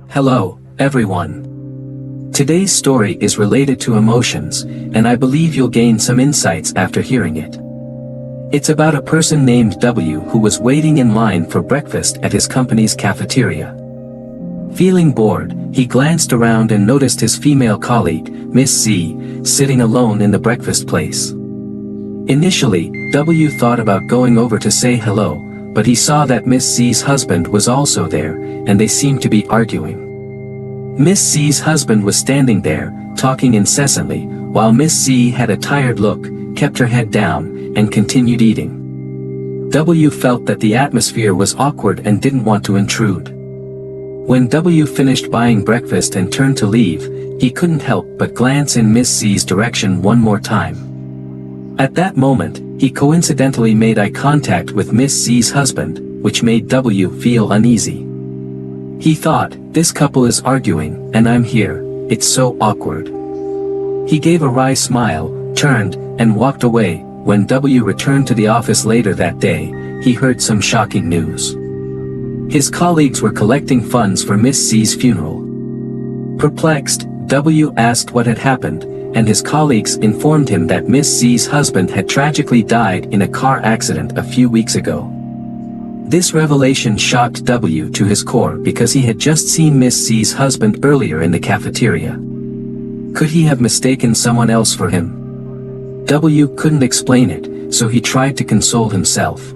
Hello, everyone. Today's story is related to emotions, and I believe you'll gain some insights after hearing it. It's about a person named W who was waiting in line for breakfast at his company's cafeteria. Feeling bored, he glanced around and noticed his female colleague, Miss C, sitting alone in the breakfast place. Initially, W thought about going over to say hello, but he saw that Miss C's husband was also there, and they seemed to be arguing. Miss C's husband was standing there, talking incessantly, while Miss C had a tired look, kept her head down, and continued eating. W felt that the atmosphere was awkward and didn't want to intrude. When W finished buying breakfast and turned to leave, he couldn't help but glance in Miss C's direction one more time. At that moment, he coincidentally made eye contact with Miss C's husband, which made W feel uneasy. He thought, this couple is arguing, and I'm here, it's so awkward. He gave a wry smile, turned, and walked away. When W returned to the office later that day, he heard some shocking news. His colleagues were collecting funds for Miss C's funeral. Perplexed, W asked what had happened, and his colleagues informed him that Miss C's husband had tragically died in a car accident a few weeks ago. This revelation shocked W to his core because he had just seen Miss C's husband earlier in the cafeteria. Could he have mistaken someone else for him? W couldn't explain it, so he tried to console himself.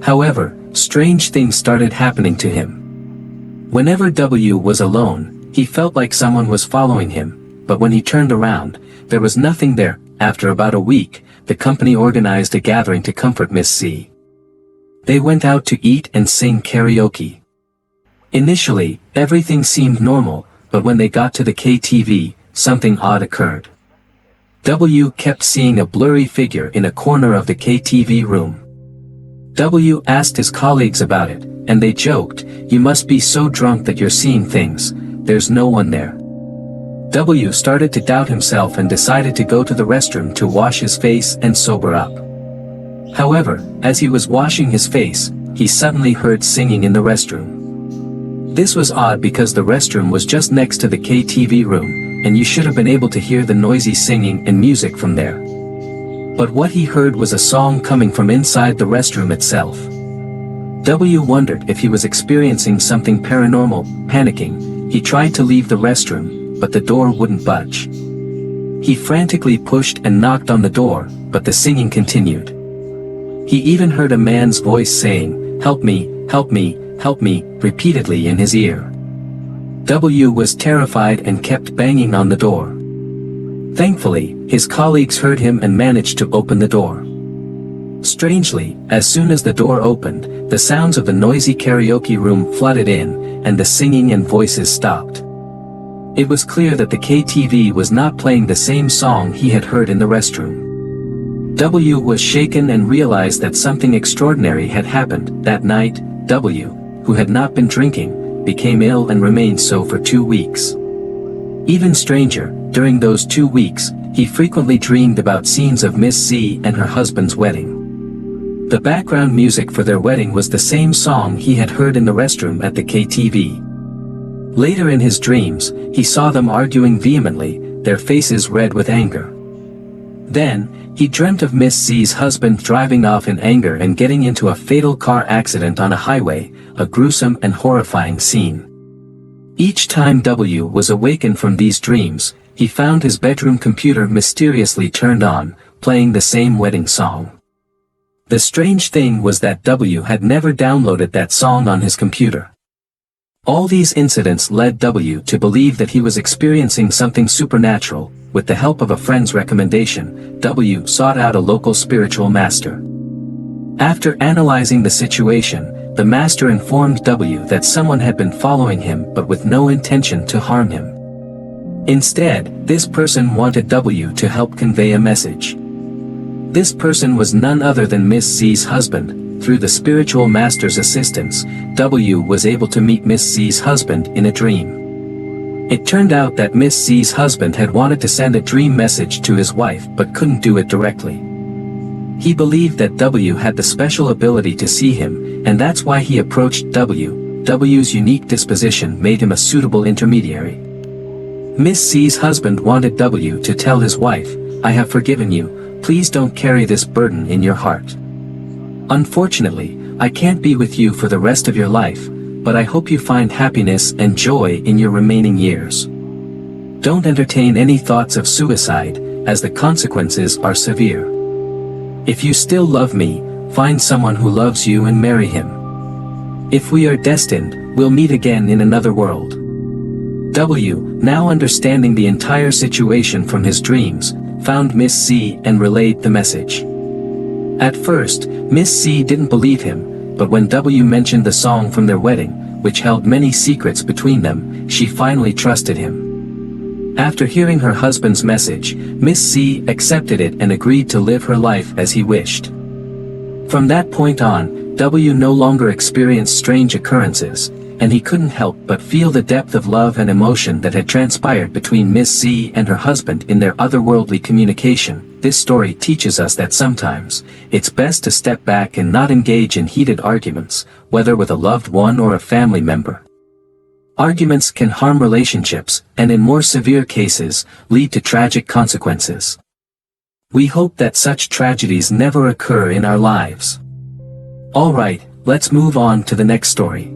However, strange things started happening to him. Whenever W was alone, he felt like someone was following him, but when he turned around, there was nothing there. After about a week, the company organized a gathering to comfort Miss C. They went out to eat and sing karaoke. Initially, everything seemed normal, but when they got to the KTV, something odd occurred. W kept seeing a blurry figure in a corner of the KTV room. W asked his colleagues about it, and they joked, "You must be so drunk that you're seeing things, there's no one there." W started to doubt himself and decided to go to the restroom to wash his face and sober up. However, as he was washing his face, he suddenly heard singing in the restroom. This was odd because the restroom was just next to the KTV room, and you should have been able to hear the noisy singing and music from there. But what he heard was a song coming from inside the restroom itself. W wondered if he was experiencing something paranormal. Panicking, he tried to leave the restroom, but the door wouldn't budge. He frantically pushed and knocked on the door, but the singing continued. He even heard a man's voice saying, "Help me, help me, help me," repeatedly in his ear. W was terrified and kept banging on the door. Thankfully, his colleagues heard him and managed to open the door. Strangely, as soon as the door opened, the sounds of the noisy karaoke room flooded in, and the singing and voices stopped. It was clear that the KTV was not playing the same song he had heard in the restroom. W was shaken and realized that something extraordinary had happened. That night, W, who had not been drinking, became ill and remained so for 2 weeks. Even stranger, during those 2 weeks, he frequently dreamed about scenes of Miss C and her husband's wedding. The background music for their wedding was the same song he had heard in the restroom at the KTV. Later in his dreams, he saw them arguing vehemently, their faces red with anger. Then, he dreamt of Miss C's husband driving off in anger and getting into a fatal car accident on a highway, a gruesome and horrifying scene. Each time W was awakened from these dreams, he found his bedroom computer mysteriously turned on, playing the same wedding song. The strange thing was that W had never downloaded that song on his computer. All these incidents led W to believe that he was experiencing something supernatural. With the help of a friend's recommendation, W sought out a local spiritual master. After analyzing the situation, the master informed W that someone had been following him but with no intention to harm him. Instead, this person wanted W to help convey a message. This person was none other than Miss C's husband. Through the spiritual master's assistance, W was able to meet Miss C's husband in a dream. It turned out that Miss C's husband had wanted to send a dream message to his wife but couldn't do it directly. He believed that W had the special ability to see him, and that's why he approached W. W's unique disposition made him a suitable intermediary. Miss C's husband wanted W to tell his wife, "I have forgiven you, please don't carry this burden in your heart. Unfortunately, I can't be with you for the rest of your life, but I hope you find happiness and joy in your remaining years. Don't entertain any thoughts of suicide, as the consequences are severe. If you still love me, find someone who loves you and marry him. If we are destined, we'll meet again in another world." W, now understanding the entire situation from his dreams, found Miss C and relayed the message. At first, Miss C didn't believe him, but when W mentioned the song from their wedding, which held many secrets between them, she finally trusted him. After hearing her husband's message, Miss C accepted it and agreed to live her life as he wished. From that point on, W no longer experienced strange occurrences, and he couldn't help but feel the depth of love and emotion that had transpired between Miss C and her husband in their otherworldly communication. This story teaches us that sometimes, it's best to step back and not engage in heated arguments, whether with a loved one or a family member. Arguments can harm relationships, and in more severe cases, lead to tragic consequences. We hope that such tragedies never occur in our lives. Alright, let's move on to the next story.